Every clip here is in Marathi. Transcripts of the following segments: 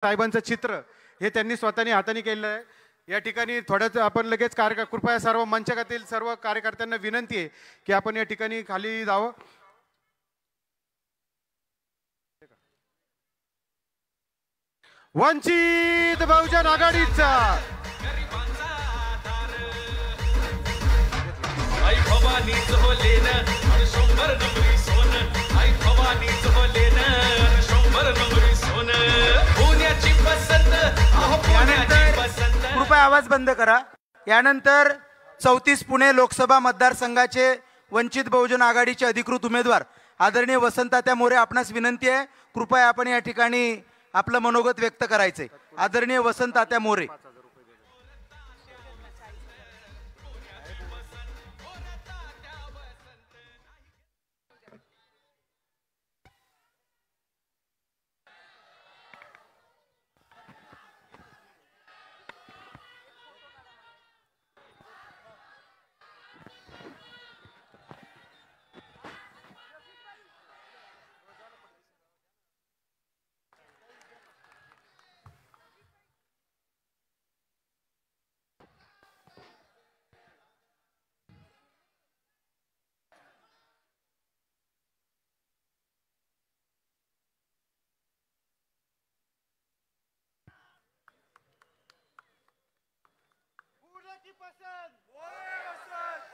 साहेबांचं चित्र हे त्यांनी स्वतःनी हाताने केलेलं आहे। या ठिकाणी थोड्याच आपण लगेच कृपया सर्व मंचकातील सर्व कार्यकर्त्यांना विनंती आहे की आपण या ठिकाणी खाली जावं। वंचित बहुजन आघाडीचा आई भवानीच हो लेन शंभर नंबरी सोन, आई भवानीच हो लेन शंभर नंबरी सोन, पुण्याची पसंत अहो पुण्याची पसंत। कृपया आवाज बंद करा। यानंतर 34 पुणे लोकसभा मतदारसंघाचे वंचित बहुजन आघाडीचे अधिकृत उमेदवार आदरणीय वसंततात्या मोरे आपणास विनंती आहे कृपया आपण या ठिकाणी आपलं मनोगत व्यक्त करायचे। आदरणीय वसंततात्या मोरे।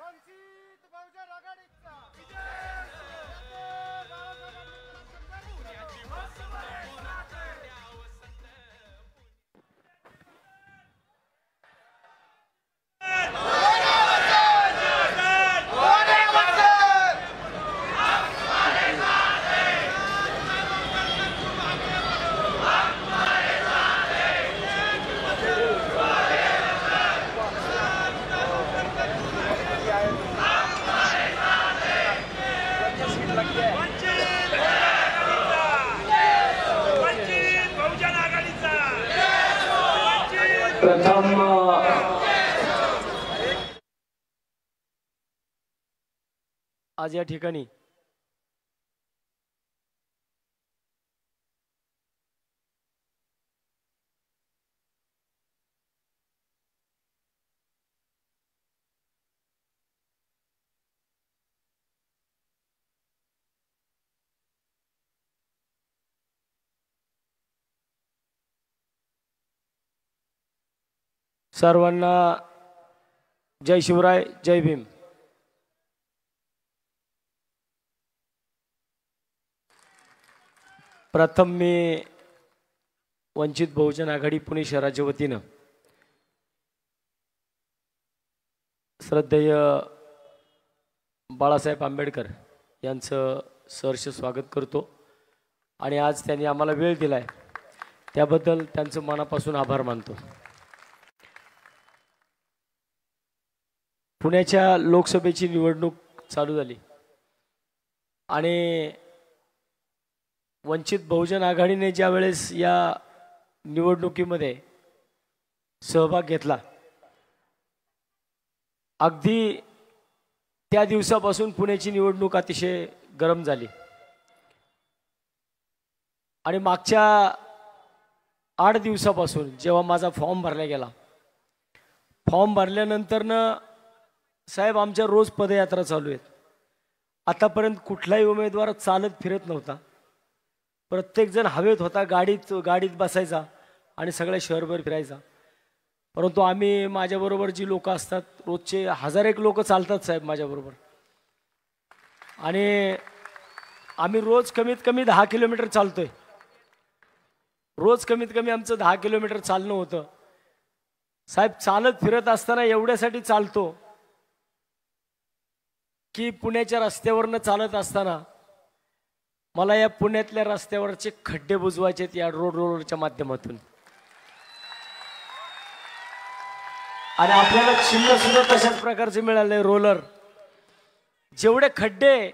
वंचित बहुजन आघाडीचा आज या ठिकाणी सर्वांना जय शिवराय जय भीम। प्रथम मी वंचित बहुजन आघाडी पुणे शहराच्या वतीनं श्रद्धेय बाळासाहेब आंबेडकर यांचं सहर्ष स्वागत करतो आणि आज त्यांनी आम्हाला वेळ दिलाय त्याबद्दल त्यांचं मनापासून आभार मानतो। पुण्याच्या लोकसभेची निवडणूक चालू झाली आणि वंचित बहुजन आघाडीने ज्या वेळेस या निवडणुकीमध्ये सहभाग घेतला अगदी त्या दिवसापासून पुण्याची निवडणूक अतिशय गरम झाली आणि मागच्या 8 दिवसापासून जेव्हा माझा फॉर्म भरला गेला, फॉर्म भरल्यानंतरनं साहेब आमच्या रोज पदयात्रा चालू आहेत। आतापर्यंत कुठलाही उमेदवार चालत फिरत नव्हता, प्रत्येक जण हवेत होता, गाडीत बसायचा आणि सगळ्या शहरभर फिरायचा। परंतु आम्ही माझ्याबरोबर जी लोक असतात रोजचे 1000 लोक चालतात साहेब माझ्याबरोबर आणि आम्ही रोज कमीत कमी 10 किलोमीटर चालतोय। रोज कमीत कमी आमचं 10 किलोमीटर चालणं होतं साहेब। चालत फिरत असताना एवढ्यासाठी चालतो की पुण्याच्या रस्त्यावरनं चालत असताना मला या पुण्यातल्या रस्त्यावरचे खड्डे बुजवायचे या रोलरच्या माध्यमातून आणि आपल्याला चिन्ह सुद्धा तशाच प्रकारचे मिळाले रोलर। जेवढे खड्डे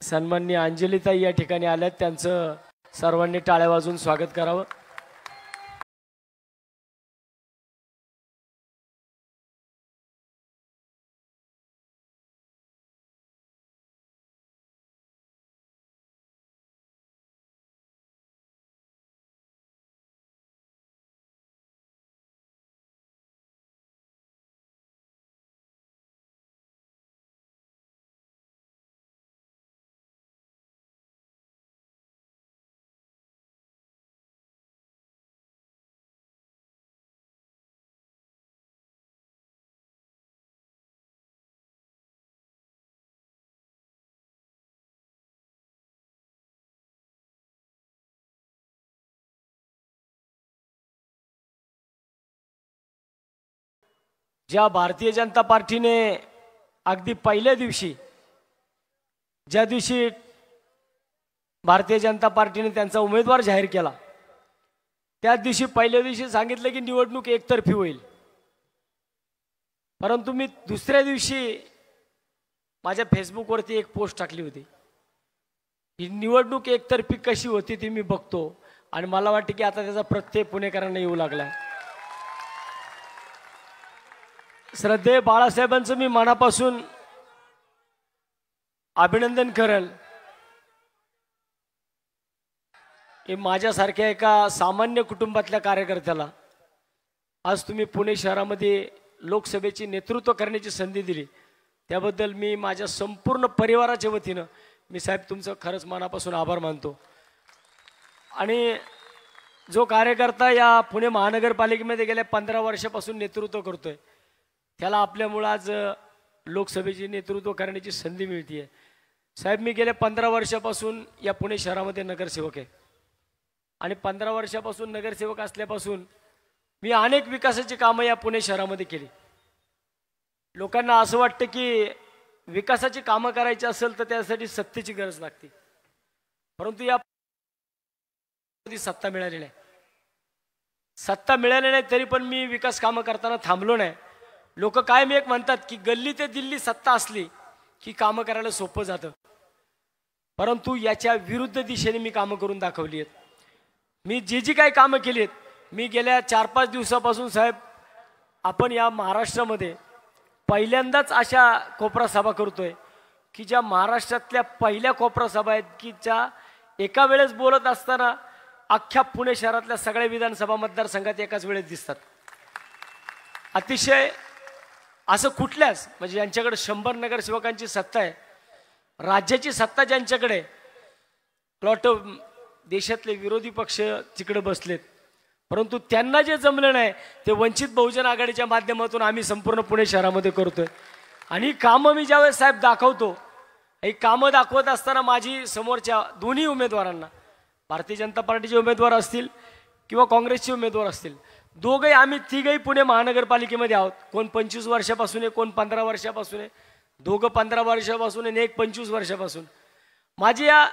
सन्माननीय अंजलीताई या ठिकाणी आल्यात त्यांचं सर्वांनी टाळ्या वाजवून स्वागत करावं। ज्या भारतीय जनता पार्टीने अगदी पहिल्या दिवशी, ज्या दिवशी भारतीय जनता पार्टीने त्यांचा उमेदवार जाहीर केला, त्याच दिवशी पहिल्या दिवशी सांगितलं की निवडणूक एकतर्फी होईल. परंतु मी दुसऱ्या दिवशी माझ्या फेसबुकवरती एक पोस्ट टाकली होती. ही निवडणूक एकतर्फी कशी होती ती मी बघतो आणि मला वाटतं की आता त्याचा प्रत्यय पुणेकरांना येऊ लागलाय. श्रद्धेय बाळासाहेबांचं मी मनापासून अभिनंदन करेल की माझ्यासारख्या एका सामान्य कुटुंबातल्या कार्यकर्त्याला आज तुम्ही पुणे शहरामध्ये लोकसभेची नेतृत्व करण्याची संधी दिली, त्याबद्दल मी माझ्या संपूर्ण परिवाराच्या वतीनं मी साहेब तुमचं खरंच मनापासून आभार मानतो. आणि जो कार्यकर्ता या पुणे महानगरपालिकेमध्ये गेल्या 15 वर्षापासून नेतृत्व करतोय, त्याला आपल्यामुळं आज लोकसभेची नेतृत्व करण्याची संधी मिळते. साहेब मी गेल्या 15 वर्षापासून या पुणे शहरामध्ये नगरसेवक आहे आणि 15 वर्षापासून नगरसेवक असल्यापासून मी अनेक विकासाची कामं या पुणे शहरामध्ये केली. लोकांना असं वाटतं की विकासाची कामं करायची असेल तर त्यासाठी सत्तेची गरज लागते, परंतु या सत्ता मिळाली नाही. सत्ता मिळाली नाही तरी पण मी विकास कामं करताना थांबलो नाही. लोक कायम एक म्हणतात की गल्ली ते दिल्ली सत्ता असली की कामं करायला सोपं जातं, परंतु याच्या विरुद्ध दिशेने मी कामं करून दाखवली आहेत. मी जी काही कामं केली आहेत, मी गेल्या 4-5 दिवसापासून साहेब आपण या महाराष्ट्रामध्ये पहिल्यांदाच अशा कोपरा सभा करतोय की ज्या महाराष्ट्रातल्या पहिल्या कोपरा सभा आहेत की ज्या एका वेळेस बोलत असताना अख्ख्या पुणे शहरातल्या सगळ्या विधानसभा मतदारसंघात एकाच वेळेस दिसतात. अतिशय असं कुठल्याच म्हणजे ज्यांच्याकडे 100 नगरसेवकांची सत्ता आहे, राज्याची सत्ता ज्यांच्याकडे, प्लॉट देशातले विरोधी पक्ष तिकडे बसलेत, परंतु त्यांना जे जमलं नाही ते वंचित बहुजन आघाडीच्या माध्यमातून आम्ही संपूर्ण पुणे शहरामध्ये करतोय. आणि कामं मी ज्यावेळेस साहेब दाखवतो, ही कामं दाखवत असताना माझी समोरच्या दोन्ही उमेदवारांना, भारतीय जनता पार्टीचे उमेदवार असतील किंवा काँग्रेसचे उमेदवार असतील, दोघंही आम्ही तिघही पुणे महानगरपालिकेमध्ये आहोत. कोण 25 वर्षापासून आहे, कोण 15 वर्षापासून आहे, दोघं 15 वर्षापासून आणि एक 25 वर्षापासून. माझी या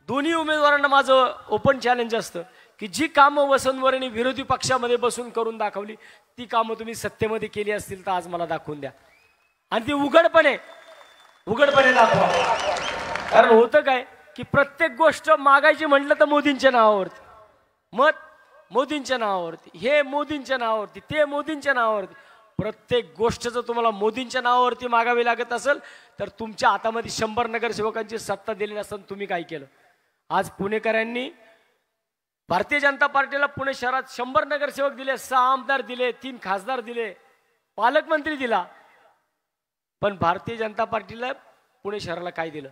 दोन्ही उमेदवारांना माझं ओपन चॅलेंज असतं की जी कामं वसंतवरांनी विरोधी पक्षामध्ये बसून करून दाखवली ती कामं तुम्ही सत्तेमध्ये केली असतील तर आज मला दाखवून द्या आणि ती उघडपणे दाखवा. कारण होतं काय की प्रत्येक गोष्ट मागायची म्हटलं तर मोदींच्या नावावरती, मत मोदींच्या नावावरती, हे मोदींच्या नावावरती, ते मोदींच्या नावावरती. प्रत्येक गोष्ट जर तुम्हाला मोदींच्या नावावरती मागावी लागत असेल तर तुमच्या हातामध्ये 100 नगरसेवकांची सत्ता दिली नसताना तुम्ही काय केलं. आज पुणेकरांनी भारतीय जनता पार्टीला पुणे शहरात 100 नगरसेवक दिले, 6 आमदार दिले, 3 खासदार दिले, पालकमंत्री दिला, पण भारतीय जनता पार्टीला पुणे शहराला काय दिलं?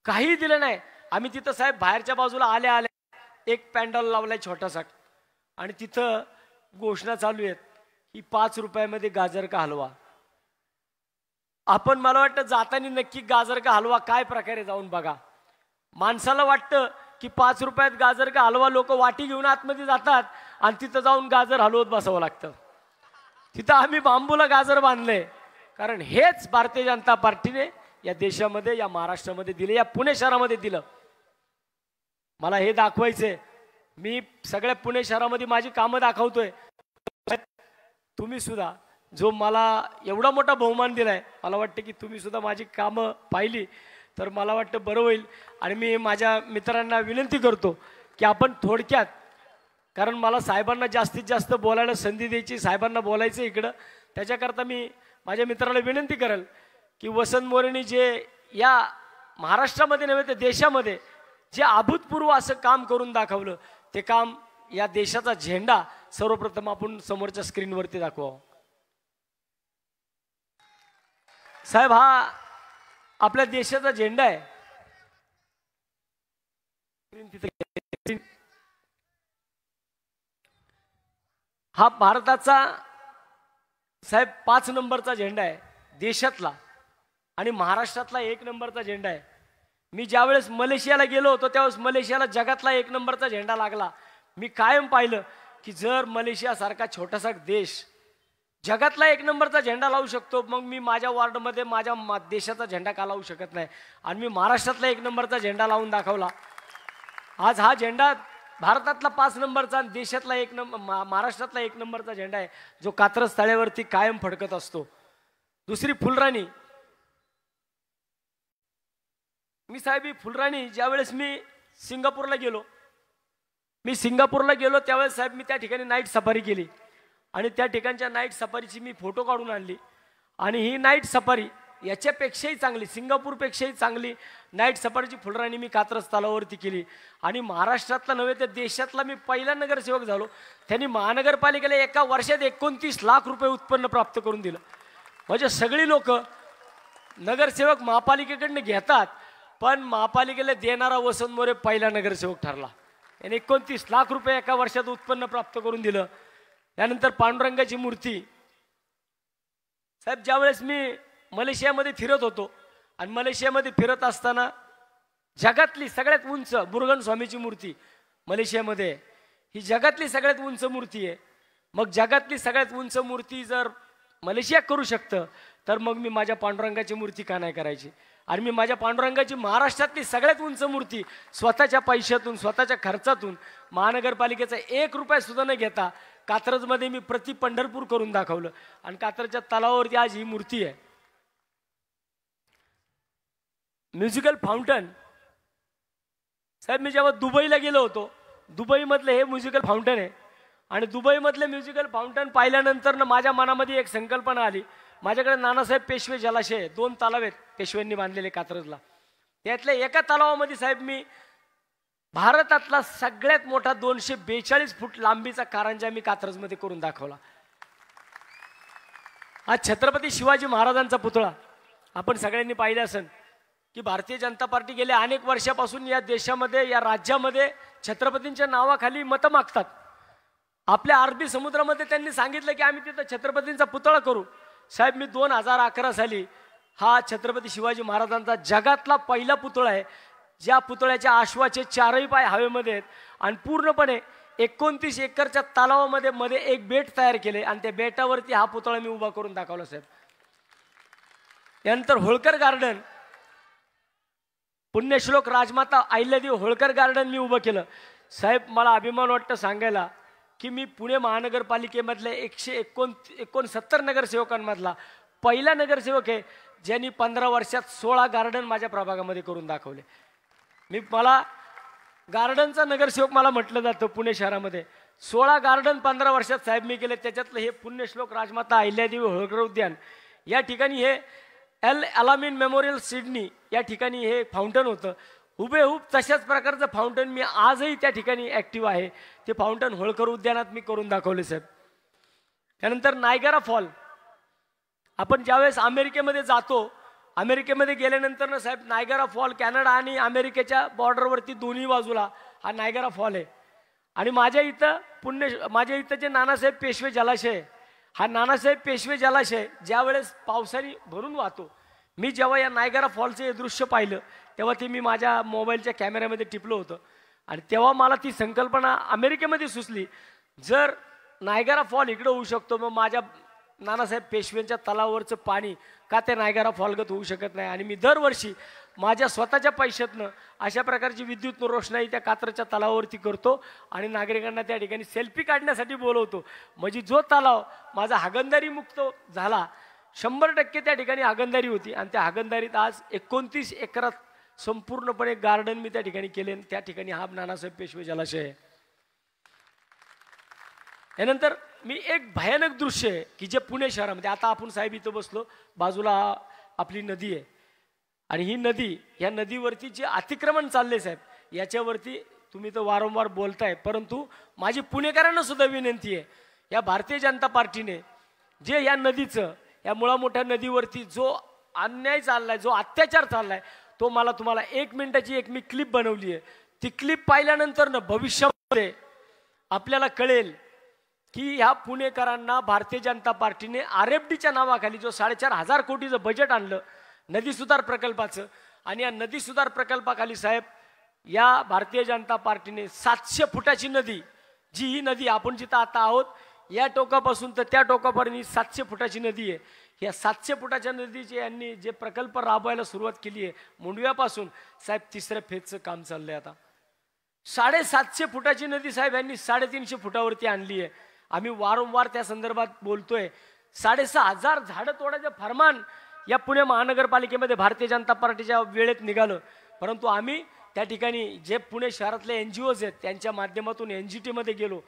काही दिलं नाही. आम्ही तिथं साहेब बाहेरच्या बाजूला आल्या एक पॅन्डल लावलाय छोटासा आणि तिथं घोषणा चालू आहेत की 5 रुपयामध्ये गाजर का हलवा. आपण मला वाटतं जाताना नक्की गाजर का हलवा काय प्रकारे जाऊन बघा. माणसाला वाटतं की 5 रुपयात गाजर का हलवा, लोक वाटी घेऊन आतमध्ये जातात आणि तिथं जाऊन गाजर हलवत बसावं लागतं. तिथं आम्ही बांबूला गाजर बांधले कारण हेच भारतीय जनता पार्टीने या देशामध्ये, या महाराष्ट्रामध्ये दिले, या पुणे शहरामध्ये दिलं. मला हे दाखवायचंय. मी सगळ्या पुणे शहरामध्ये माझी कामं दाखवतोय. तुम्ही सुद्धा जो मला एवढा मोठा बहुमान दिलाय, मला वाटतं की तुम्ही सुद्धा माझी कामं पाहिली तर मला वाटतं बरं होईल. आणि मी माझ्या मित्रांना विनंती करतो की आपण थोडक्यात, कारण मला साहेबांना जास्तीत जास्त बोलायला संधी द्यायची, साहेबांना बोलायचं इकडं, त्याच्याकरता मी माझ्या मित्राला विनंती करेल की वसंत मोरेंनी जे या महाराष्ट्रामध्ये नव्हे तर देशामध्ये जे अभूतपूर्व असं काम करून दाखवलं, ते काम या देशाचा झेंडा सर्वप्रथम आपण समोरच्या स्क्रीनवरती दाखवा. साहेब हा आपल्या देशाचा झेंडा आहे. हा भारताचा साहेब 5 नंबरचा झेंडा आहे देशातला आणि महाराष्ट्रातला 1 नंबरचा झेंडा आहे. मी ज्यावेळेस मलेशियाला गेलो होतो त्यावेळेस मलेशियाला जगातला 1 नंबरचा झेंडा लागला. मी कायम पाहिलं की जर मलेशिया सारखा छोटासा देश जगातला एक नंबरचा झेंडा लावू शकतो, मग मी माझ्या वॉर्डमध्ये माझ्या देशाचा झेंडा का लावू शकत नाही? आणि मी महाराष्ट्रातला एक नंबरचा झेंडा लावून दाखवला. आज हा झेंडा भारतातला 5 नंबरचा, देशातला महाराष्ट्रातला 1 नंबरचा झेंडा आहे, जो कात्रज तळ्यावरती कायम फडकत असतो. दुसरी फुलराणी. मी साहेब ही फुलराणी ज्यावेळेस मी सिंगापूरला गेलो त्यावेळेस साहेब मी त्या ठिकाणी नाईट सफारी केली आणि त्या ठिकाणच्या नाईट सफारीची मी फोटो काढून आणली. आणि ही नाईट सफारी याच्यापेक्षाही चांगली, सिंगापूरपेक्षाही चांगली नाईट सफारीची फुलराणी मी कात्रज तलावावरती केली. आणि महाराष्ट्रातला नव्हे तर देशातला मी पहिला नगरसेवक झालो. त्यांनी महानगरपालिकेला एका वर्षात 29 लाख रुपये उत्पन्न प्राप्त करून दिलं. म्हणजे सगळी लोक नगरसेवक महापालिकेकडनं घेतात, पण महापालिकेला देणारा वसंत मोरे पहिला नगरसेवक ठरला. याने 29 लाख रुपये एका वर्षात उत्पन्न प्राप्त करून दिलं. त्यानंतर पांडुरंगाची मूर्ती. साहेब ज्यावेळेस मी मलेशियामध्ये फिरत होतो आणि मलेशियामध्ये फिरत असताना जगातली सगळ्यात उंच बुर्गन स्वामीची मूर्ती मलेशियामध्ये, ही जगातली सगळ्यात उंच मूर्ती आहे. मग जगातली सगळ्यात उंच मूर्ती जर मलेशिया करू शकतं तर मग मी माझ्या पांडुरंगाची मूर्ती का नाही करायची? आणि मी माझ्या पांडुरंगाची महाराष्ट्रातली सगळ्यात उंच मूर्ती स्वतःच्या पैशातून, स्वतःच्या खर्चातून, महानगरपालिकेचा 1 रुपया सुद्धा न घेता कात्रजमध्ये मी प्रति पंढरपूर करून दाखवलं. आणि कात्रजच्या तलावावरती आज ही मूर्ती आहे. Musical fountain. साहेब मी जेव्हा दुबईला गेलो होतो, दुबईमधलं हे म्युझिकल फाउंटन आहे. आणि दुबईमधले म्युझिकल फाउंटन पाहिल्यानंतर ना माझ्या मनामध्ये एक संकल्पना आली. माझ्याकडे नानासाहेब पेशवे जलाशय 2 तलाव आहेत पेशव्यांनी बांधलेले कात्रजला. त्यातल्या एका तलावामध्ये साहेब मी भारतातला सगळ्यात मोठा 242 फूट लांबीचा कारंजा मी कात्रजमध्ये करून दाखवला. आज छत्रपती शिवाजी महाराजांचा पुतळा आपण सगळ्यांनी पाहिलं असेल की भारतीय जनता पार्टी गेल्या अनेक वर्षापासून या देशामध्ये, या राज्यामध्ये छत्रपतींच्या नावाखाली मतं मागतात. आपल्या अरबी समुद्रामध्ये त्यांनी सांगितलं की आम्ही तिथं छत्रपतींचा पुतळा करू. साहेब मी 2011 साली हा छत्रपती शिवाजी महाराजांचा जगातला पहिला पुतळा आहे, ज्या पुतळ्याच्या आश्वाचे 4ही पाय हवेमध्ये आहेत आणि पूर्णपणे 29 एकरच्या तलावामध्ये मध्ये एक बेट तयार केले आणि त्या बेटावरती हा पुतळा मी उभा करून दाखवला. साहेब यानंतर होळकर गार्डन, पुण्यश्लोक राजमाता अहिल्यादेवी होळकर गार्डन मी उभं केलं. साहेब मला अभिमान वाटतं सांगायला की मी पुणे महानगरपालिकेमधल्या 169 नगरसेवकांमधला पहिला नगरसेवक आहे ज्यांनी 15 वर्षात 16 गार्डन माझ्या प्रभागामध्ये करून दाखवले. मला गार्डनचा नगरसेवक मला म्हटलं जातं पुणे शहरामध्ये. 16 गार्डन 15 वर्षात साहेब मी केले. त्याच्यातलं हे पुण्यश्लोक राजमाता अहिल्यादेवी होळकर उद्यान, या ठिकाणी हे एल अलामीन मेमोरियल सिडनी या ठिकाणी हे फाउंटन होतं. हुबेहूब तशाच प्रकारचं फाउंटन मी आजही त्या ठिकाणी ॲक्टिव्ह आहे. ते फाउंटन होळकर उद्यानात मी करून दाखवले. साहेब त्यानंतर नायगरा फॉल. आपण ज्यावेळेस अमेरिकेमध्ये जातो, अमेरिकेमध्ये गेल्यानंतर ना साहेब नायगरा फॉल कॅनडा आणि अमेरिकेच्या बॉर्डरवरती दोन्ही बाजूला हा नायगरा फॉल आहे. आणि माझ्या इथं जे नानासाहेब पेशवे जलाशय, हा नानासाहेब पेशवे जलाशय ज्यावेळेस पावसाने भरून वाहतो, मी जेव्हा या नायगरा फॉलचं हे दृश्य पाहिलं तेव्हा ते मी माझ्या मोबाईलच्या कॅमेऱ्यामध्ये टिपलं होतं. आणि तेव्हा मला ती संकल्पना अमेरिकेमध्ये सुचली, जर नायगरा फॉल इकडं होऊ शकतो मग माझ्या नानासाहेब पेशव्यांच्या तलावावरचं पाणी का त्या नायगरा फॉलगत होऊ शकत नाही. आणि मी दरवर्षी माझ्या स्वतःच्या पैशातनं अशा प्रकारची विद्युत रोषणाई त्या कात्रजच्या तलावावरती करतो आणि नागरिकांना त्या ठिकाणी सेल्फी काढण्यासाठी बोलवतो. म्हणजे जो तलाव माझा हागणदारी मुक्त झाला, 100% त्या ठिकाणी हागणदारी होती आणि त्या हागणदारीत आज 29 एकरात संपूर्णपणे गार्डन मी त्या ठिकाणी केले. त्या ठिकाणी हा नानासाहेब पेशवे जलाशय आहे. यानंतर मी एक भयानक दृश्य आहे की जे पुणे शहरामध्ये, आता आपण साहेब इथं बसलो, बाजूला आपली नदी आहे आणि ही नदी, या नदीवरती जे अतिक्रमण चालले साहेब, याच्यावरती तुम्ही तर वारंवार बोलताय, परंतु माझी पुणेकरांना सुद्धा विनंती आहे, या भारतीय जनता पार्टीने जे या नदीचं, या मुळामोठ्या नदीवरती जो अन्याय चाललाय, जो अत्याचार चाललाय, तो मला तुम्हाला 1 मिनिटाची एक मी क्लिप बनवली आहे. ती क्लिप पाहिल्यानंतर ना भविष्यामध्ये आपल्याला कळेल की ह्या पुणेकरांना भारतीय जनता पार्टीने RFDच्या नावाखाली जो 4,500 कोटीचं बजेट आणलं नदी सुधार प्रकल्पाचं, आणि या नदी सुधार प्रकल्पाखाली साहेब या भारतीय जनता पार्टीने 700 फुटाची नदी, जी ही नदी आपण जिथं आता आहोत, या टोकापासून तर त्या टोकापर्यंत 700 फुटाची नदी आहे. या 700 फुटाच्या नदीचे यांनी जे प्रकल्प राबवायला सुरुवात केली आहे मुंडव्यापासून साहेब, तिसऱ्या फेजचं काम चाललंय आता. 750 फुटाची नदी साहेब यांनी 350 फुटावरती आणली आहे. आम्ही वारंवार त्या संदर्भात बोलतोय. 6,500 झाडं तोडायचं फरमान या पुणे महानगरपालिकेमध्ये भारतीय जनता पार्टीच्या वेळेत निघालं, परंतु आम्ही त्या ठिकाणी जे पुणे शहरातले NGOs आहेत त्यांच्या माध्यमातून NGT मध्ये गेलो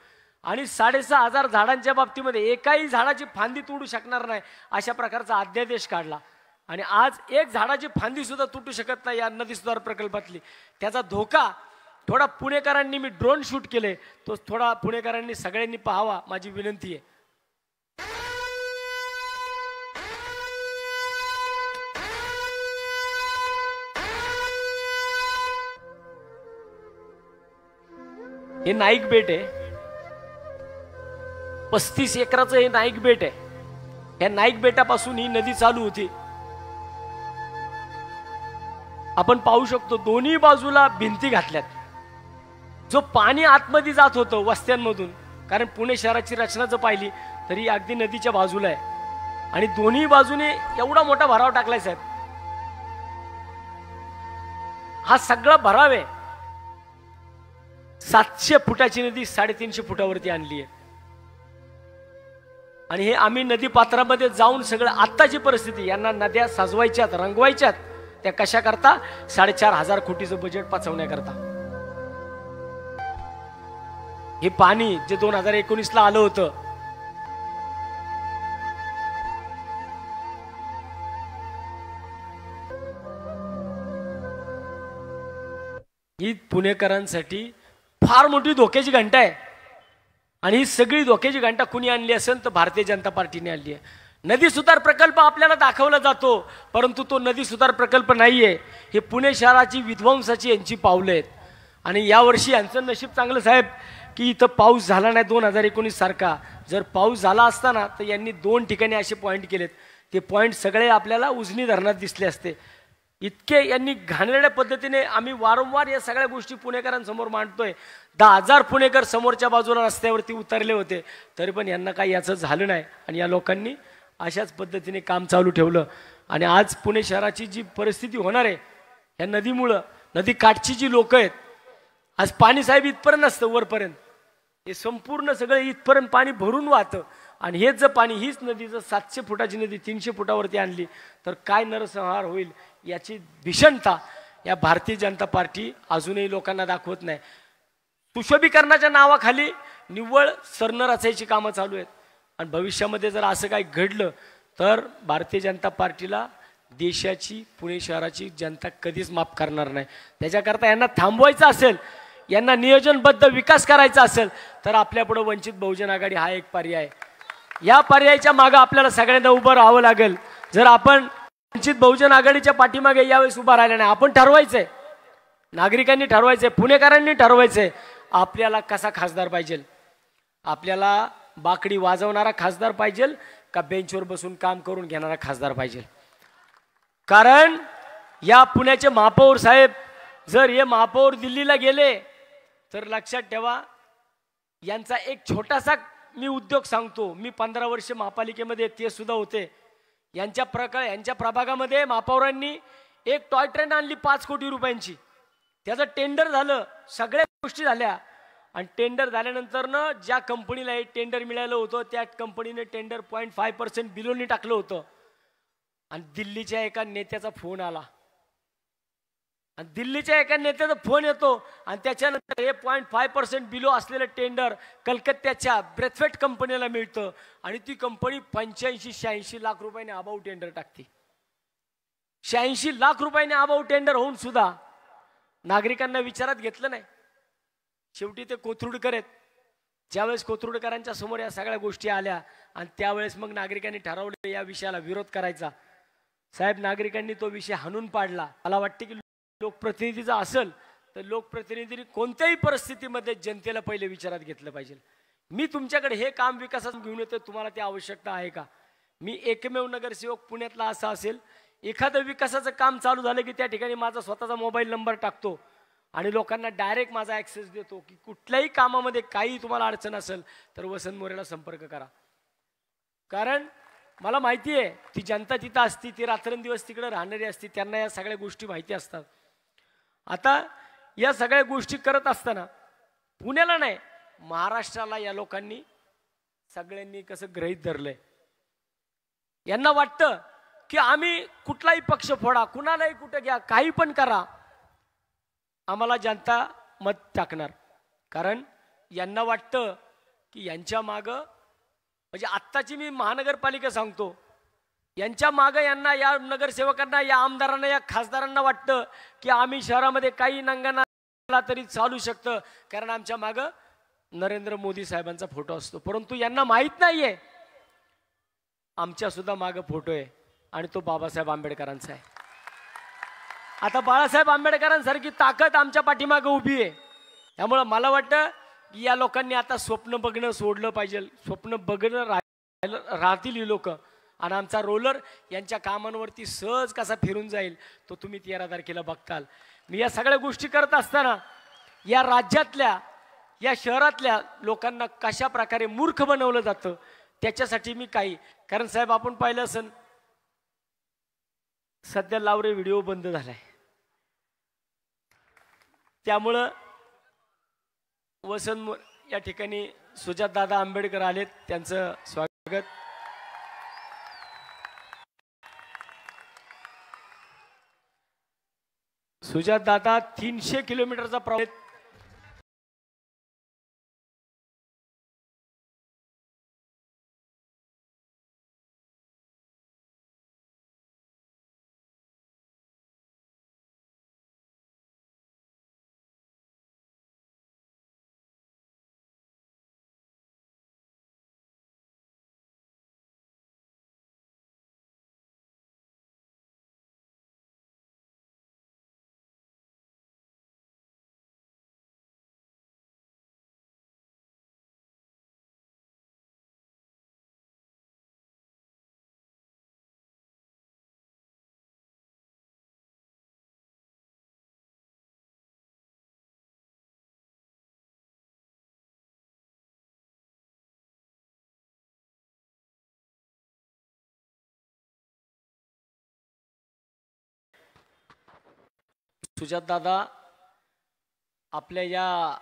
आणि 6,500 झाडांच्या बाबतीमध्ये एकाही झाडाची फांदी तुटू शकणार नाही अशा प्रकारचा अध्यादेश काढला. आणि आज एक झाडाची फांदी सुद्धा तुटू शकत नाही या नदी सुधार प्रकल्पातली. त्याचा धोका थोडा पुणेकरांनी, मी ड्रोन शूट केले, तो थोडा पुणेकरांनी सगळ्यांनी पाहावा, माझी विनंती आहे. हे नाईक बेट आहे, 35 एकराचं हे नाईक बेट आहे. या नाईक बेटापासून ही नदी चालू होती. आपण पाहू शकतो दोन्ही बाजूला भिंती घातल्यात. जो पाणी आतमध्ये जात होतं वस्त्यांमधून, कारण पुणे शहराची रचना जर पाहिली तरी अगदी नदीच्या बाजूला आहे आणि दोन्ही बाजूने एवढा मोठा भराव टाकलाय साहेब. हा सगळा भराव आहे. 700 फुटाची नदी 350 फुटावरती आणली आहे. आणि हे आम्ही नदी पात्रामध्ये जाऊन सगळं, आत्ताची परिस्थिती, यांना नद्या सजवायच्यात, रंगवायच्यात, त्या कशा करता? 4,500 कोटीचं बजेट पचवण्याकरता. हे पाणी जे 2019ला आलं होतं, ही पुणेकरांसाठी फार मोठी धोक्याची घंटा आहे. आणि ही सगळी धोक्याची घंटा कुणी आणली असेल तर भारतीय जनता पार्टीने आणली आहे. नदी सुधार प्रकल्प आपल्याला दाखवला जातो, परंतु तो नदी सुधार प्रकल्प नाहीये. हे पुणे शहराची विध्वंसाची यांची पावलं आहेत. आणि यावर्षी यांचं नशीब चांगलं साहेब की इथं पाऊस झाला नाही 2019 सारखा. जर पाऊस झाला असता ना तर यांनी 2 ठिकाणी असे पॉईंट केलेत. ते पॉईंट सगळे आपल्याला उजनी धरणात दिसले असते. इतके यांनी घाणेरड्या पद्धतीने, आम्ही वारंवार या सगळ्या गोष्टी पुणेकरांसमोर मांडतोय. 10,000 पुणेकर समोरच्या बाजूला रस्त्यावरती उतरले होते, तरी पण यांना काही याचं झालं नाही. आणि या लोकांनी अशाच पद्धतीने काम चालू ठेवलं. आणि आज पुणे शहराची जी परिस्थिती होणार आहे या नदीमुळं, नदी काठची जी लोक आहेत, आज पाणी साहेब इथपर्यंत नसतं वरपर्यंत, हे संपूर्ण सगळं इथपर्यंत पाणी भरून वाहतं. आणि हेच जर पाणी, हीच नदी जर 700 फुटाची नदी 300 फुटावरती आणली तर काय नरसंहार होईल याची भीषणता या भारतीय जनता पार्टी अजूनही लोकांना दाखवत नाही. सुशोभीकरणाच्या नावाखाली निव्वळ सरणं रचायची कामं चालू आहेत. आणि भविष्यामध्ये जर असं काही घडलं तर भारतीय जनता पार्टीला देशाची, पुणे शहराची जनता कधीच माफ करणार नाही. त्याच्याकरता यांना थांबवायचं असेल, यांना नियोजनबद्ध विकास करायचा असेल तर आपल्यापुढे वंचित बहुजन आघाडी हा एक पर्याय. या पर्यायाच्या मागे आपल्याला सगळ्यांना उभं राहावं लागेल. जर आपण वंचित बहुजन आघाडीच्या पाठीमागे यावेळेस उभा राहिला नाही, आपण ठरवायचंय, नागरिकांनी ठरवायचंय, पुणेकरांनी ठरवायचंय आपल्याला कसा खासदार पाहिजे. आपल्याला बाकडी वाजवणारा खासदार पाहिजे का बेंचवर बसून काम करून घेणारा खासदार पाहिजे. कारण या पुण्याचे महापौर साहेब, जर हे महापौर दिल्लीला गेले तर लक्षात ठेवा, यांचा एक छोटासा मी उद्योग सांगतो. मी 15 वर्ष महापालिकेमध्ये ते सुद्धा होते. यांच्या प्रभागामध्ये महापौरांनी एक टॉय ट्रेन आणली 5 कोटी रुपयांची. त्याचं टेंडर झालं, सगळ्या गोष्टी झाल्या. आणि टेंडर झाल्यानंतर ना ज्या कंपनीला हे टेंडर मिळालं होतं त्या कंपनीने टेंडर 0.5% बिलोनी टाकलं होतं. आणि दिल्लीच्या एका नेत्याचा फोन आला, आणि दिल्लीच्या एका नेत्याचा फोन येतो आणि त्याच्यानंतर हे 0.5% बिलो असलेलं टेंडर कलकत्त्याच्या ब्रेथवेट कंपनीला मिळतं. आणि ती कंपनी 85-86 लाख रुपयाने अबाऊ टेंडर टाकते. 86 लाख रुपयाने अबाऊ टेंडर होऊन सुद्धा नागरिकांना विचारात घेतलं नाही. शेवटी ते कोथरूडकर आहेत. ज्यावेळेस कोथरूडकरांच्या समोर या सगळ्या गोष्टी आल्या आणि त्यावेळेस मग नागरिकांनी ठरवलं या विषयाला विरोध करायचा. साहेब, नागरिकांनी तो विषय हाणून पाडला. मला वाटते की लोकप्रतिनिधीचा असेल तर लोकप्रतिनिधींनी कोणत्याही परिस्थितीमध्ये जनतेला पहिले विचारात घेतलं पाहिजे. मी तुमच्याकडे हे काम विकासाचं घेऊन येतो, तुम्हाला ती आवश्यकता आहे का? मी एकमेव नगरसेवक पुण्यातला असा असेल, एखादं विकासाचं काम चालू झालं की त्या ठिकाणी माझा स्वतःचा मोबाईल नंबर टाकतो. आणि लोकांना डायरेक्ट माझा ॲक्सेस देतो की कुठल्याही कामामध्ये काही तुम्हाला अडचण असेल तर वसंत मोरेला संपर्क करा. कारण मला माहिती आहे ती जनता तिथं असती, ती रात्रंदिवस तिकडे राहणारी असती, त्यांना या सगळ्या गोष्टी माहिती असतात. आता या सगळ्या गोष्टी करत असताना पुण्याला नाही महाराष्ट्राला या लोकांनी सगळ्यांनी कसं गृहीत धरलंय. यांना वाटतं की आम्ही कुठलाही पक्ष फोडा, कुणालाही कुठं घ्या, काही पण करा, आम्हाला जनता मत टाकणार. कारण यांना वाटतं की यांच्या मागं म्हणजे आत्ताची मी महानगरपालिका सांगतो, यांच्या मागं यांना या नगरसेवकांना, या आमदारांना, या खासदारांना वाटतं की आम्ही शहरामध्ये काही नंगाना तरी चालू शकतं, कारण आमच्या मागं नरेंद्र मोदी साहेबांचा फोटो असतो. परंतु यांना माहीत नाहीये आमच्या सुद्धा मागं फोटो आहे आणि तो बाबासाहेब आंबेडकरांचा आहे. आता बाळासाहेब आंबेडकरांसारखी ताकद आमच्या पाठीमागं उभी आहे. त्यामुळं मला वाटतं की या लोकांनी आता स्वप्न बघणं सोडलं पाहिजे. स्वप्न बघणं राहतील ही लोक आणि आमचा रोलर यांच्या कामांवरती सहज कसा फिरून जाईल तो तुम्ही 13 तारखेला बघताल. मी या सगळ्या गोष्टी करत असताना या राज्यातल्या, या शहरातल्या लोकांना कशा प्रकारे मूर्ख बनवलं जातं त्याच्यासाठी मी काही, कारण साहेब आपण पाहिलं असेल सध्या लावरे व्हिडिओ बंद झालाय, त्यामुळं वसंत या ठिकाणी सुजात दादा आंबेडकर आलेत, त्यांचं स्वागत. सुजात दादा 300 किलोमीटरचा प्रवास सुजात दादा आपल्या या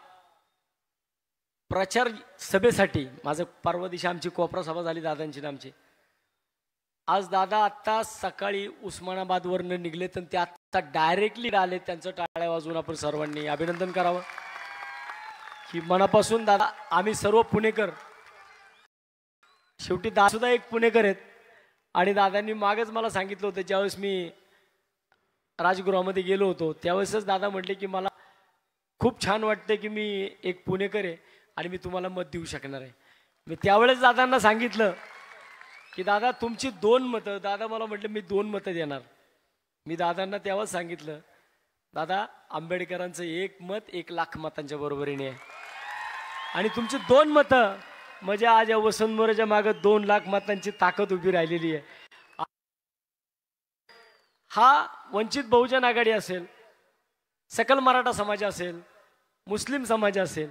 प्रचार सभेसाठी, माझं परवा दिवशी आमची कोपरा सभा झाली दादांची आमची, आज दादा आत्ता सकाळी उस्मानाबादवरनं निघले तर ते आत्ता डायरेक्टली आले. त्यांचं टाळ्या वाजवून आपण सर्वांनी अभिनंदन करावं की मनापासून दादा आम्ही सर्व पुणेकर, शेवटी दादा सुद्धा एक पुणेकर आहेत. आणि दादांनी मागच मला सांगितलं होतं ज्यावेळेस मी राजगृहामध्ये गेलो होतो त्यावेळेसच दादा म्हटले की मला खूप छान वाटतं की मी एक पुणेकर आहे आणि मी तुम्हाला मत देऊ शकणार आहे. मी त्यावेळेस दादांना सांगितलं की दादा तुमची 2 मतं, दादा मला म्हटलं मी 2 मतं देणार. मी दादांना तेव्हाच सांगितलं दादा आंबेडकरांचं 1 मत 1 लाख मतांच्या बरोबरीने आहे आणि तुमची 2 मतं म्हणजे आज या वसंत मोरेच्या मागं 2 लाख मतांची ताकद उभी राहिलेली आहे. हा वंचित बहुजन आघाडी असेल, सकल मराठा समाज असेल, मुस्लिम समाज असेल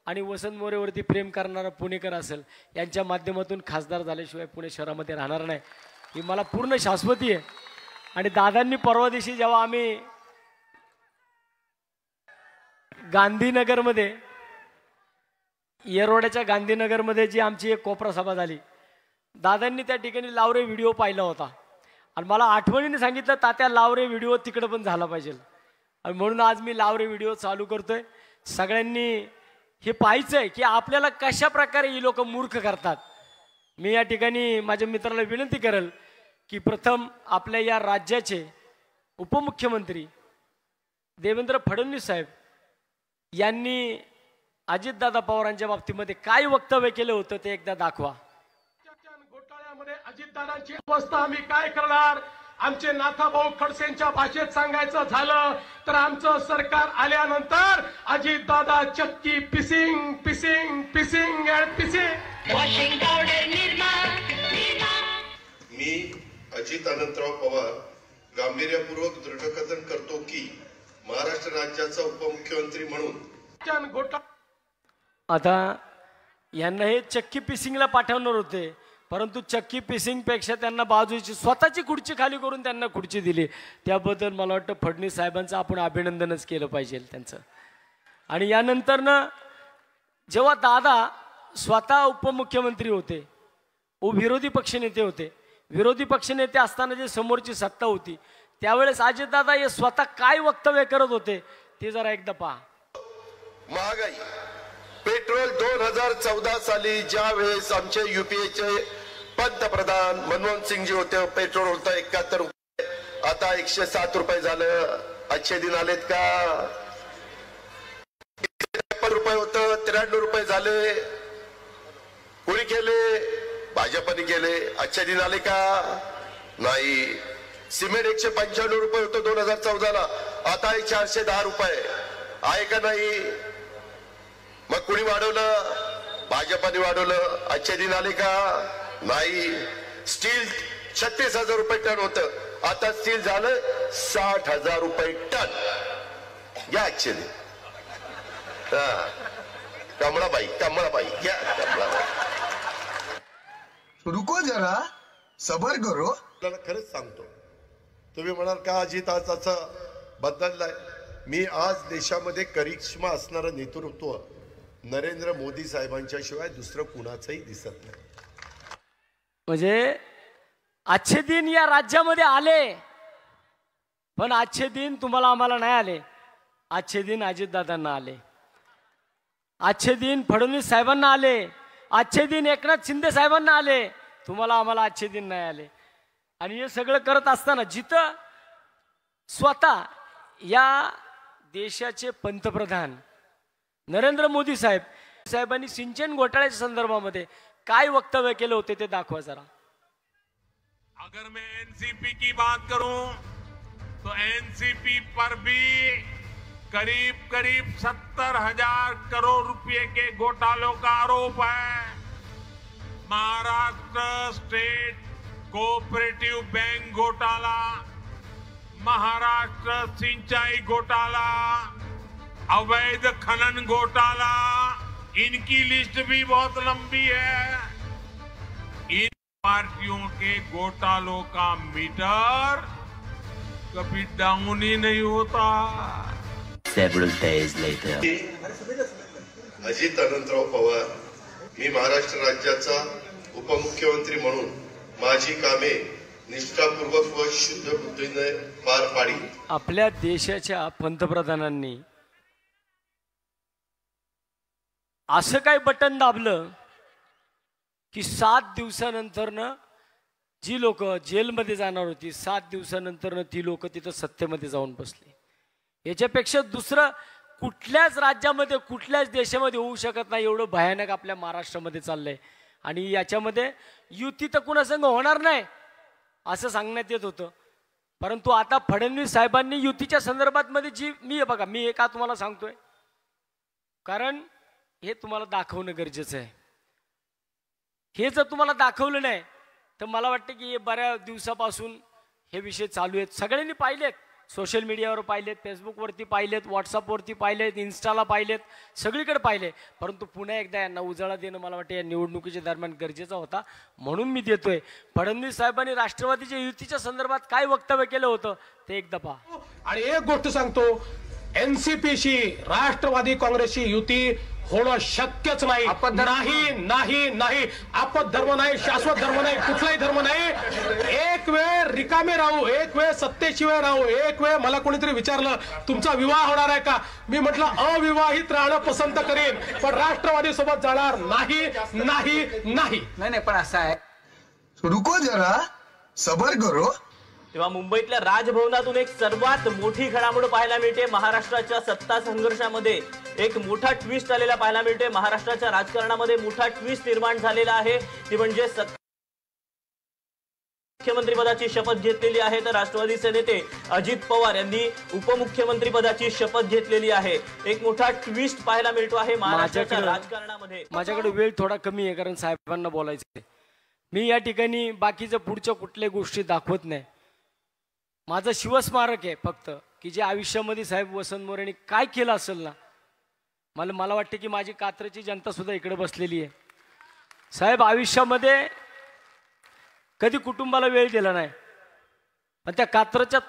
आणि वसंत मोरेवरती प्रेम करणारा पुणेकर असेल, यांच्या माध्यमातून खासदार झाल्याशिवाय पुणे शहरामध्ये राहणार नाही ही मला पूर्ण शाश्वती आहे. आणि दादांनी परवा दिवशी जेव्हा आम्ही गांधीनगरमध्ये, येरवड्याच्या गांधीनगरमध्ये जी आमची एक कोपरा सभा झाली, दादांनी त्या ठिकाणी लावरे व्हिडिओ पाहिला होता आणि मला आठवणीने सांगितलं तात्या लावरे व्हिडिओ तिकडे पण झाला पाहिजे. आणि म्हणून आज मी लावरे व्हिडिओ चालू करतोय. सगळ्यांनी हे पाहायचं आहे की आपल्याला कशा प्रकारे ही लोक मूर्ख करतात. मी या ठिकाणी माझ्या मित्राला विनंती करेल की प्रथम आपल्या या राज्याचे उपमुख्यमंत्री देवेंद्र फडणवीस साहेब यांनी अजितदादा पवारांच्या बाबतीमध्ये काय वक्तव्य केलं होतं ते एकदा दाखवा. घोटाळ्यामध्ये अजितदादांची अवस्था आम्ही काय करणार. आमचे नाथाभाऊ खडसेंच्या भाषेत सांगायचं झालं तर आमचं सरकार आल्यानंतर अजितदादा चक्की पिसिंग पिसिंग पिसिंग अँड पिसिंग वॉशिंग पावडर निर्मा. मी अजित अनंतराव पवार गांभीर्यपूर्वक दृढकथन करतो की महाराष्ट्र राज्याचा उपमुख्यमंत्री म्हणून घोटाळा आता यांना हे चक्की पिसिंगला पाठवणार होते, परंतु चक्की पिसिंगपेक्षा त्यांना बाजूची स्वतःची खुर्ची खाली करून त्यांना खुर्ची दिली. त्याबद्दल मला वाटतं फडणवीस साहेबांचं आपण अभिनंदनच केलं पाहिजे त्यांचं. आणि यानंतरनं जेव्हा दादा स्वतः उपमुख्यमंत्री होते, विरोधी पक्षनेते होते, विरोधी पक्षनेते असताना जे समोरची सत्ता होती त्यावेळेस अजितदादा हे स्वतः काय वक्तव्य करत होते ते जरा एकदा पहा. महागाई, पेट्रोल 2014 साली ज्या वेळेस आमचे युपीएचे पंतप्रधान मनमोहन सिंगजी होते, पेट्रोल होतं 71 रुपये, आता 107 रुपये झालं. अच्छे दिन आलेत का? 53 रुपये होतं 93 रुपये झाले. कोणी केले? भाजपने केले. अच्छे दिन आले का? नाही. सिमेंट 195 रुपये होतं 2014 ला, आता 410 रुपये आहे का नाही? मग कुणी वाढवलं? भाजपने वाढवलं. अच्छे दिन आले का? नाही. स्टील 36,000 रुपये टन होतं, आता स्टील झालं 60,000 रुपये टन. घ्या अच्छे दिन. कमळाबाई घ्या कमळाबाई. रुको जरा, सबर करो. खरंच सांगतो, तुम्ही म्हणाल का अजित आज असं बदललाय? मी आज देशामध्ये करिश्मा असणारं नेतृत्व नरेंद्र मोदी साहेबांच्या शिवाय दुसरं कुणाचंही दिसत नाही. म्हणजे अच्छे दिन या राज्यामध्ये आले, पण अच्छे दिन तुम्हाला आम्हाला नाही आले. अच्छे दिन अजितदादांना आले, अच्छे दिन फडणवीस साहेबांना आले, अच्छे दिन एकनाथ शिंदे साहेबांना आले. तुम्हाला आम्हाला अच्छे दिन नाही आले. आणि हे सगळं करत असताना जिथं स्वतः या देशाचे पंतप्रधान नरेंद्र मोदी साहेबांनी सिंचन घोटाळ्याच्या संदर्भामध्ये काय वक्तव्य केले होते ते दाखवा जरा. अगर मैं एनसीपी की बात करूं तो एनसीपी पर भी करीब 70,000 करोड़ रुपए के घोटालों का आरोप है. महाराष्ट्र स्टेट कोऑपरेटिव बैंक घोटाला, महाराष्ट्र सिंचाई घोटाला, अवैध खनन घोटाला, इनकी लिस्ट भी बहुत लंबी है. इन पार्टियों के घोटालों का मीटर कभी डाउन ही नहीं होता. Several days later. Ajit Anantrao Pawar, मी महाराष्ट्र राज्याचा उपमुख्यमंत्री म्हणून माझी कामे निष्ठापूर्वक व शुद्ध बुद्धीने पार पाडी. आपल्या देशाच्या पंतप्रधानांनी असं काय बटन दाबलं की 7 दिवसानंतरनं जी लोक जेलमध्ये जाणार होती 7 दिवसानंतरनं ती लोक तिथं सत्तेमध्ये जाऊन बसली. याच्यापेक्षा दुसरं कुठल्याच राज्यामध्ये कुठल्याच देशामध्ये होऊ शकत नाही. एवढं भयानक आपल्या महाराष्ट्रामध्ये चाललंय. आणि याच्यामध्ये युती तर कुणासंग होणार नाही असं सांगण्यात येत होतं, परंतु आता फडणवीस साहेबांनी युतीच्या संदर्भात मध्ये जी मी हे का तुम्हाला सांगतोय, कारण हे तुम्हाला दाखवणं गरजेचं आहे. हे जर तुम्हाला दाखवलं नाही तर मला वाटतं की हे बऱ्याच दिवसापासून हे विषय चालू आहेत. सगळ्यांनी पाहिलेत, सोशल मीडियावर पाहिलेत, फेसबुकवरती पाहिलेत, व्हॉट्सअपवरती पाहिलेत, इन्स्टाला पाहिलेत, सगळीकडे पाहिले. परंतु पुन्हा एकदा यांना उजाळा देणं मला वाटतं या निवडणुकीच्या दरम्यान गरजेचा होता, म्हणून मी देतोय. फडणवीस साहेबांनी राष्ट्रवादीच्या युतीच्या संदर्भात काय वक्तव्य केलं होतं ते एकदा पहा. आणि एक गोष्ट सांगतो, एनसीपीशी राष्ट्रवादी काँग्रेसची युती होणं शक्यच नाही. नाही नाही नाही. आपत धर्म नाही, शाश्वत धर्म नाही, कुठलाही धर्म नाही. एक वेळ रिकामे राहू, एक वेळ सत्तेशिवाय राहू, एक वेळ मला कोणीतरी विचारलं तुमचा विवाह होणार आहे का, मी म्हटलं अविवाहित राहणं पसंत करेन, पण राष्ट्रवादी सोबत जाणार नाही नाही नाही. नाही पण असं आहे, रुको जरा, सबर करो. तेव्हा मुंबईतल्या राजभवनातून एक सर्वात मोठी घडामोड पाहायला मिळते. महाराष्ट्राच्या सत्ता संघर्षामध्ये एक मोठा ट्विस्ट आलेला पाहायला मिळते. महाराष्ट्राच्या राजकारणामध्ये मोठा ट्विस्ट निर्माण झालेला आहे, ती म्हणजे मुख्यमंत्रीपदाची शपथ घेतलेली आहे. तर राष्ट्रवादीचे नेते अजित पवार यांनी उपमुख्यमंत्री पदाची शपथ घेतलेली आहे. एक मोठा ट्विस्ट पाहायला मिळतो आहे महाराष्ट्राच्या राजकारणामध्ये. माझ्याकडे वेळ थोडा कमी आहे कारण साहेबांना बोलायचं. मी या ठिकाणी बाकीच्या पुढच्या कुठल्या गोष्टी दाखवत नाही. माझं शिवस्मारक आहे फक्त. की जे आयुष्यामध्ये साहेब वसंत मोरेने काय केलं असेल ना, मला वाटतं की माझी कात्रची जनता सुद्धा इकडे बसलेली आहे. साहेब आयुष्यामध्ये कधी कुटुंबाला वेळ दिला नाही, पण त्या कात्रच्या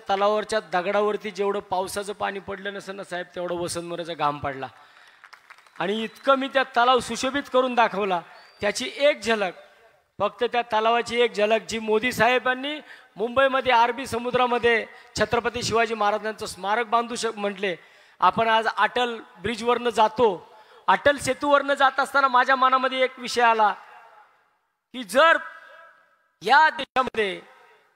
तलावावरच्या दगडावरती जेवढं पावसाचं पाणी पडलं नसेल ना साहेब, तेवढं वसंत मोरेचा घाम पडला. आणि इतकं मी त्या तलाव सुशोभित करून दाखवला. त्याची एक झलक, फक्त त्या तलावाची एक झलक जी मोदी साहेबांनी मुंबईमध्ये अरबी समुद्रामध्ये छत्रपती शिवाजी महाराजांचं स्मारक बांधू म्हटले. आपण आज अटल ब्रिजवरनं जातो, अटल सेतूवरनं जात असताना माझ्या मनामध्ये एक विषय आला की जर या देशामध्ये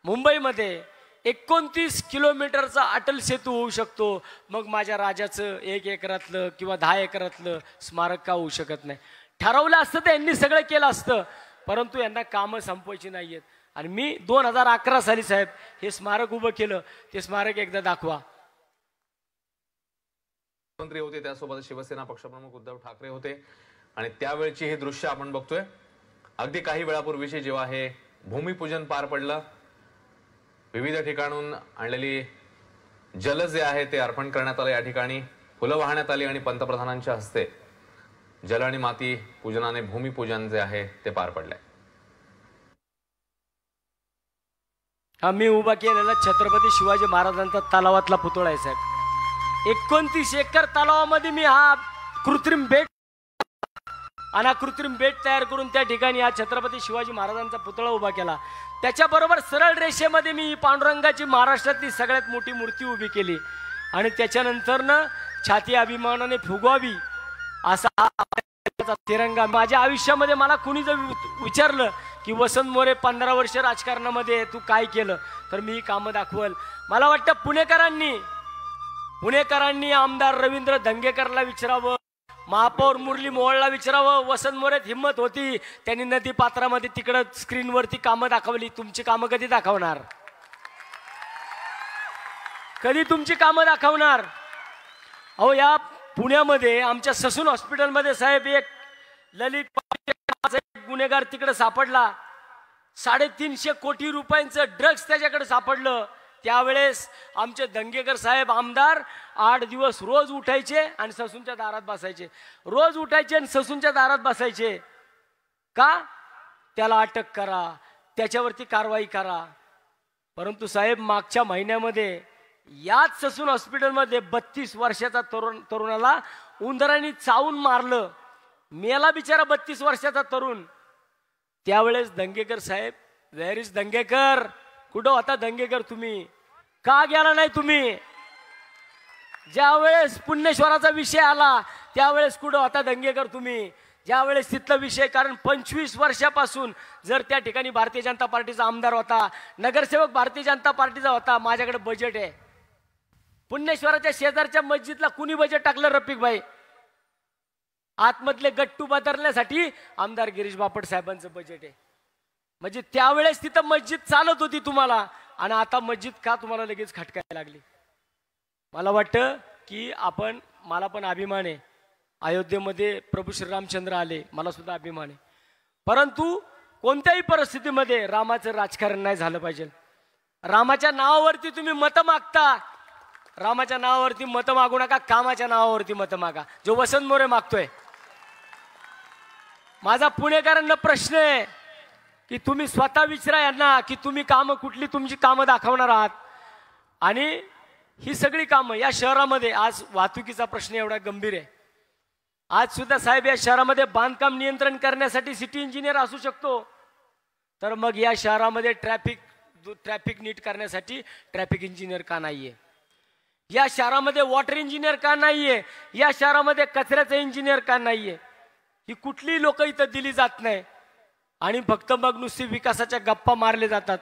मुंबईमध्ये 29 किलोमीटरचा अटल सेतू होऊ शकतो, मग माझ्या राजाचं 1 एकरातलं किंवा 10 एकरातलं स्मारक का होऊ शकत नाही. ठरवलं असतं तर यांनी सगळं केलं असतं, परंतु यांना कामं संपवायची नाही आहेत. आणि मी 2011 साली साहेब हे स्मारक उभं केलं. ते स्मारक एकदा दाखवा. मुख्यमंत्री होते, त्यासोबत शिवसेना पक्षप्रमुख उद्धव ठाकरे होते आणि त्यावेळची हे दृश्य आपण बघतोय. अगदी काही वेळापूर्वीची जेव्हा हे भूमिपूजन पार पडलं, विविध ठिकाणून आणलेली जल जे आहे ते अर्पण करण्यात आलं. या ठिकाणी फुलं वाहण्यात आली आणि पंतप्रधानांच्या हस्ते जल आणि माती पूजनाने भूमिपूजन जे आहे ते पार पडलंय. आम्ही उभा केलेला छत्रपती शिवाजी महाराजांचा तलावातला पुतळा आहे साहेब. 29 एकर तलावामध्ये मी हा कृत्रिम बेट तयार करून त्या ठिकाणी हा छत्रपती शिवाजी महाराजांचा पुतळा उभा केला. त्याच्याबरोबर सरळ रेषेमध्ये मी पांडुरंगाची महाराष्ट्रातली सगळ्यात मोठी मूर्ती उभी केली आणि त्याच्यानंतरनं छाती अभिमानाने फुगवावी असा तिरंगा. माझ्या आयुष्यामध्ये मला कुणी जर विचारलं की वसंत मोरे 15 वर्ष राजकारणामध्ये तू काय केलं, तर मी कामं दाखवल. मला वाटतं पुणेकरांनी आमदार रवींद्र धंगेकरला विचारावं, महापौर मुरली मोहोळला विचारावं. वसंत मोरेत हिंमत होती, त्यांनी नदी पात्रामध्ये तिकडं स्क्रीनवरती कामं दाखवली. तुमची कामं कधी दाखवणार? कधी तुमची कामं दाखवणार? अहो या पुण्यामध्ये आमच्या ससून हॉस्पिटलमध्ये साहेब एक ललित गुन्हेगार तिकडे सापडला. 350 कोटी रुपयांचं ड्रग्ज त्याच्याकडे सापडलं. त्यावेळेस आमचे दंगेकर साहेब आमदार 8 दिवस रोज उठायचे आणि ससूनच्या दारात बसायचे. रोज उठायचे आणि ससूनच्या दारात बसायचे. का? त्याला अटक करा, त्याच्यावरती कारवाई करा. परंतु साहेब मागच्या महिन्यामध्ये याच ससून हॉस्पिटलमध्ये 32 वर्षाचा तरुणाला उंदरांनी चावून मारलं. मेला बिचारा 32 वर्षाचा तरुण. त्यावेळेस दंगेकर साहेब, वेअर इज दंगेकर? कुठं होता दंगेकर? तुम्ही का गेला नाही? तुम्ही ज्यावेळेस पुण्यश्वराचा विषय आला त्यावेळेस कुठं होता दंगेकर? तुम्ही ज्यावेळेस तिथला विषय, कारण 25 वर्षापासून जर त्या ठिकाणी भारतीय जनता पार्टीचा आमदार होता, नगरसेवक भारतीय जनता पार्टीचा होता, माझ्याकडे बजेट आहे. पुण्यश्वराच्या शेजारच्या मस्जिदला कुणी बजेट टाकलं? रफिक भाई. आतमधले गट्टू बदलण्यासाठी आमदार गिरीश बापट साहेबांचं बजेट आहे. म्हणजे त्यावेळेस तिथं मस्जिद चालत होती तुम्हाला, आणि आता मस्जिद का तुम्हाला लगेच खटकायला लागली? मला वाटतं की मला पण अभिमान आहे, अयोध्येमध्ये प्रभू श्रीरामचंद्र आले, मला सुद्धा अभिमान आहे. परंतु कोणत्याही परिस्थितीमध्ये रामाचं राजकारण नाही झालं पाहिजे. रामाच्या नावावरती तुम्ही मतं मागता, रामाच्या नावावरती मतं मागू नका, कामाच्या नावावरती मतं मागा, जो वसंत मोरे मागतोय. माझा पुणेकरांना प्रश्न आहे की तुम्ही स्वतः विचारा यांना की तुम्ही कामं कुठली तुमची कामं दाखवणार आहात. आणि ही सगळी कामं या शहरामध्ये, आज वाहतुकीचा प्रश्न एवढा गंभीर आहे. आज सुद्धा साहेब या शहरामध्ये बांधकाम नियंत्रण करण्यासाठी सिटी इंजिनियर असू शकतो, तर मग या शहरामध्ये ट्रॅफिक नीट करण्यासाठी ट्रॅफिक इंजिनियर का नाहीये? या शहरामध्ये वॉटर इंजिनियर का नाहीये? या शहरामध्ये कचऱ्याचा इंजिनियर का नाहीये? ही कुठली लोक इथं दिली जात नाही आणि फक्त मग नुसती विकासाच्या गप्पा मारले जातात.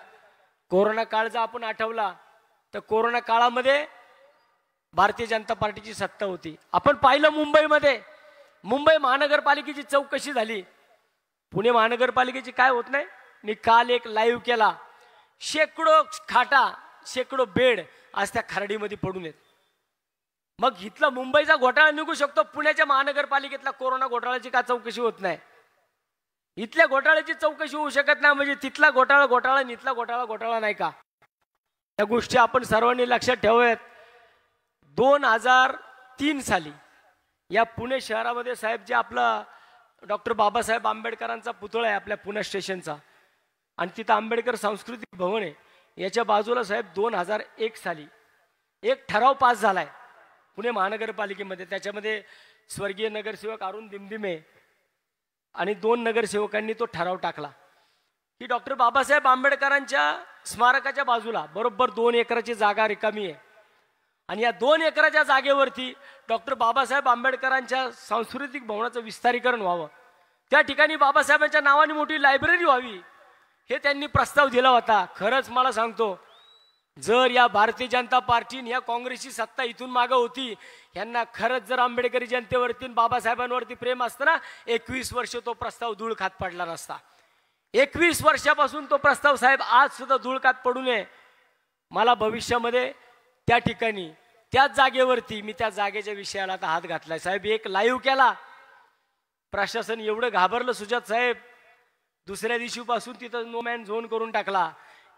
कोरोना काळ जर आपण आठवला तर कोरोना काळामध्ये भारतीय जनता पार्टीची सत्ता होती. आपण पाहिलं मुंबई महानगरपालिकेची चौकशी झाली. पुणे महानगरपालिकेची काय होत नाही. मी काल एक लाईव्ह केला, शेकडो खाटा, शेकडो बेड आज त्या खरडीमध्ये पडून आहेत. मग इथला मुंबईचा घोटाळा निघू शकतो, पुण्याच्या महानगरपालिकेतला कोरोना घोटाळ्याची का चौकशी होत नाही? इथल्या घोटाळ्याची चौकशी होऊ शकत नाही म्हणजे तिथला घोटाळा आणि इथला घोटाळा नाही का? या गोष्टी आपण सर्वांनी लक्षात ठेवाव्यात. 2003 साली या पुणे शहरामध्ये साहेब जे आपला डॉक्टर बाबासाहेब आंबेडकरांचा पुतळा आहे आपल्या पुणे स्टेशनचा, आणि तिथं आंबेडकर सांस्कृतिक भवन आहे, याच्या बाजूला साहेब 2001 साली एक ठराव पास झालाय पुणे महानगरपालिकेमध्ये. त्याच्यामध्ये स्वर्गीय नगरसेवक अरुण दिमदिमे आणि 2 नगरसेवकांनी तो ठराव टाकला की डॉक्टर बाबासाहेब आंबेडकरांच्या स्मारकाच्या बाजूला बरोबर 2 एकराची जागा रिकामी आहे, आणि या 2 एकराच्या जागेवरती डॉक्टर बाबासाहेब आंबेडकरांच्या सांस्कृतिक भवनाचं विस्तारीकरण व्हावं. त्या ठिकाणी बाबासाहेबांच्या नावाने मोठी लायब्ररी व्हावी, हे त्यांनी प्रस्ताव दिला होता. खरंच मला सांगतो, जर या भारतीय जनता पार्टीने या काँग्रेसची सत्ता इथून मागं होती, यांना खरंच जर आंबेडकरी जनतेवरती बाबासाहेबांवरती प्रेम असतं ना, 21 वर्ष तो प्रस्ताव धूळखात पडला नसता. 21 वर्षापासून तो प्रस्ताव साहेब आज सुद्धा धूळखात पडू नये. मला भविष्यामध्ये त्या ठिकाणी त्याच जागेवरती मी त्या जागेच्या विषयाला आता हात घातलाय साहेब. एक लाईव्ह केला, प्रशासन एवढं घाबरलं सुजात साहेब, दुसऱ्या दिवशीपासून तिथं नो मॅन झोन करून टाकला.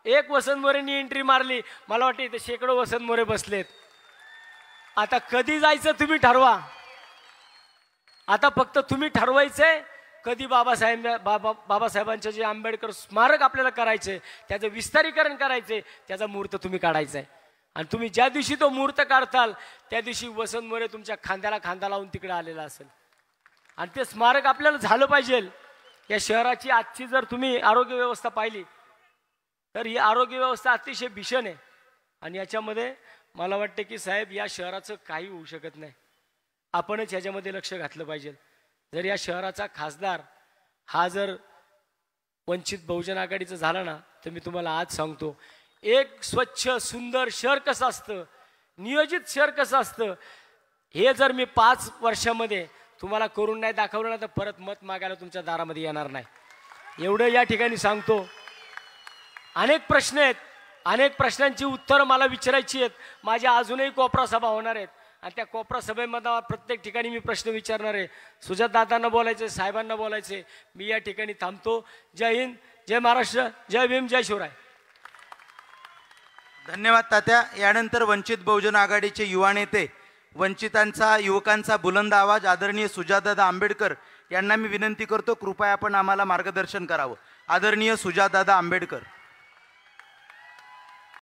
एक वसंत मोरेंनी एंट्री मारली, मला वाटतं इथे शेकडो वसंत मोरे बसलेत. आता कधी जायचं तुम्ही ठरवा. आता फक्त तुम्ही ठरवायचंय कधी बाबासाहेबांचे जे आंबेडकर स्मारक आपल्याला करायचे, त्याचं विस्तारीकरण करायचे, त्याचा मुहूर्त तुम्ही काढायचा आहे. आणि तुम्ही ज्या दिवशी तो मुहूर्त काढताल त्या दिवशी वसंत मोरे तुमच्या खांद्याला खांदा लावून तिकडे आलेला असेल. आणि ते स्मारक आपल्याला झालं पाहिजे. या शहराची आजची जर तुम्ही आरोग्य व्यवस्था पाहिली तर ही आरोग्य व्यवस्था अतिशय भीषण आहे, आणि याच्यामध्ये मला वाटतं की साहेब या शहराचं काही होऊ शकत नाही. आपणच ह्याच्यामध्ये लक्ष घातलं पाहिजे. जर या शहराचा खासदार हा जर वंचित बहुजन आघाडीचं झाला ना, तर मी तुम्हाला आज सांगतो, एक स्वच्छ सुंदर शहर कसं असतं, नियोजित शहर कसं असतं, हे जर मी 5 वर्षामध्ये तुम्हाला करून नाही दाखवलं ना, तर परत मत मागायला तुमच्या दारामध्ये येणार नाही. एवढं या ठिकाणी सांगतो. अनेक प्रश्न आहेत, अनेक प्रश्नांची उत्तरं मला विचारायची आहेत. माझ्या अजूनही कोपरा सभा होणार आहेत, आणि त्या कोपरा सभेमध्ये प्रत्येक ठिकाणी मी प्रश्न विचारणार आहे. सुजात दादांना बोलायचे, साहेबांना बोलायचे. मी या ठिकाणी थांबतो. जय हिंद, जय महाराष्ट्र, जय भीम, जय शिवराय. धन्यवाद तात्या. यानंतर वंचित बहुजन आघाडीचे युवा नेते, वंचितांचा युवकांचा बुलंद आवाज आदरणीय सुजातदादा आंबेडकर यांना मी विनंती करतो, कृपया आपण आम्हाला मार्गदर्शन करावं. आदरणीय सुजातदादा आंबेडकर.